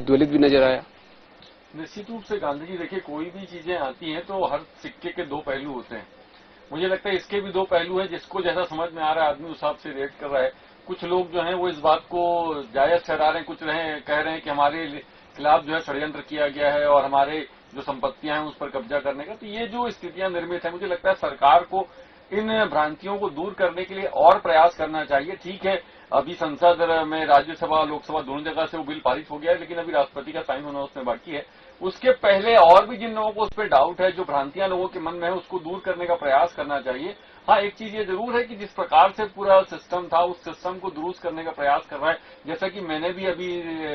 उद्वेलित भी नजर आया। निश्चित रूप से गांधी जी, देखिए कोई भी चीजें आती हैं तो हर सिक्के के दो पहलू होते हैं। मुझे लगता है इसके भी दो पहलू हैं, जिसको जैसा समझ में आ रहा है आदमी उस हिसाब से रेट कर रहा है। कुछ लोग जो हैं वो इस बात को जायज ठहरा रहे हैं, कुछ कह रहे हैं कि हमारे खिलाफ जो है षड्यंत्र किया गया है और हमारे जो संपत्तियां हैं उस पर कब्जा करने का। तो ये जो स्थितियां निर्मित है, मुझे लगता है सरकार को इन भ्रांतियों को दूर करने के लिए और प्रयास करना चाहिए। ठीक है, अभी संसद में राज्यसभा लोकसभा दोनों जगह से वो बिल पारित हो गया है, लेकिन अभी राष्ट्रपति का साइन होना उसमें बाकी है। उसके पहले और भी जिन लोगों को उस पर डाउट है, जो भ्रांतियां लोगों के मन में है, उसको दूर करने का प्रयास करना चाहिए। हाँ, एक चीज ये जरूर है कि जिस प्रकार से पूरा सिस्टम था उस सिस्टम को दुरुस्त करने का प्रयास कर रहा है। जैसा कि मैंने भी अभी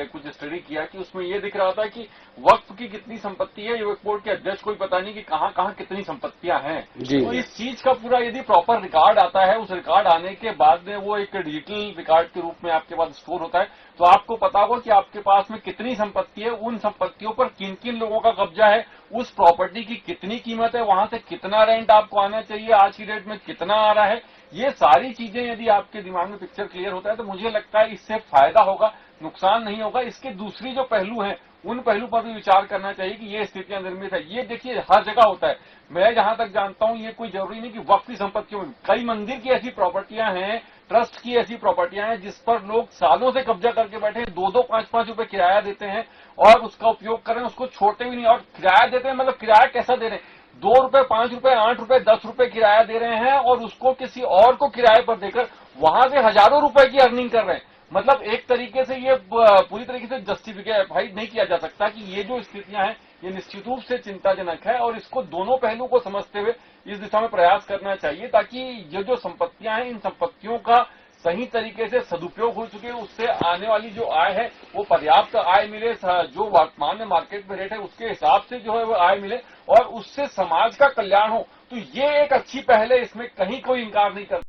कुछ स्टडी किया कि उसमें ये दिख रहा था कि वक्फ की कितनी संपत्ति है, ये वक्फ बोर्ड के अध्यक्ष को भी पता नहीं कि कहां कहां कितनी संपत्तियां हैं। तो इस चीज का पूरा यदि प्रॉपर रिकॉर्ड आता है, उस रिकॉर्ड आने के बाद में वो एक डिजिटल रिकॉर्ड के रूप में आपके पास स्टोर होता है, तो आपको पता होगा कि आपके पास में कितनी संपत्ति है, उन संपत्तियों पर किन किन लोगों का कब्जा है, उस प्रॉपर्टी की कितनी कीमत है, वहां से कितना रेंट आपको आना चाहिए, आज की डेट में कितना आ रहा है। ये सारी चीजें यदि आपके दिमाग में पिक्चर क्लियर होता है तो मुझे लगता है इससे फायदा होगा, नुकसान नहीं होगा। इसके दूसरी जो पहलू हैं उन पहलू पर भी विचार करना चाहिए कि ये स्थितियां निर्मित है। ये देखिए हर जगह होता है, मैं जहां तक जानता हूं ये कोई जरूरी नहीं कि वक्फ की संपत्तियों में, कई मंदिर की ऐसी प्रॉपर्टियां हैं, ट्रस्ट की ऐसी प्रॉपर्टियां हैं जिस पर लोग सालों से कब्जा करके बैठे हैं, 2-2, 5-5 रुपए किराया देते हैं और उसका उपयोग कर रहे हैं, उसको छोड़ते भी नहीं। और किराया देते हैं, मतलब किराया कैसा दे रहे हैं, 2 रुपए, 5 रुपए, 8 रुपए, 10 रुपए किराया दे रहे हैं और उसको किसी और को किराए पर देकर वहां से हजारों रुपए की अर्निंग कर रहे हैं। मतलब एक तरीके से ये पूरी तरीके से जस्टिफाई नहीं किया जा सकता कि ये जो स्थितियां हैं ये निश्चित रूप से चिंताजनक है और इसको दोनों पहलू को समझते हुए इस दिशा में प्रयास करना चाहिए, ताकि ये जो संपत्तियां हैं इन संपत्तियों का सही तरीके से सदुपयोग हो चुके, उससे आने वाली जो आय है वो पर्याप्त आय मिले, जो वर्तमान में मार्केट में रेट है उसके हिसाब से जो है वो आय मिले और उससे समाज का कल्याण हो। तो ये एक अच्छी पहल है, इसमें कहीं कोई इंकार नहीं करता।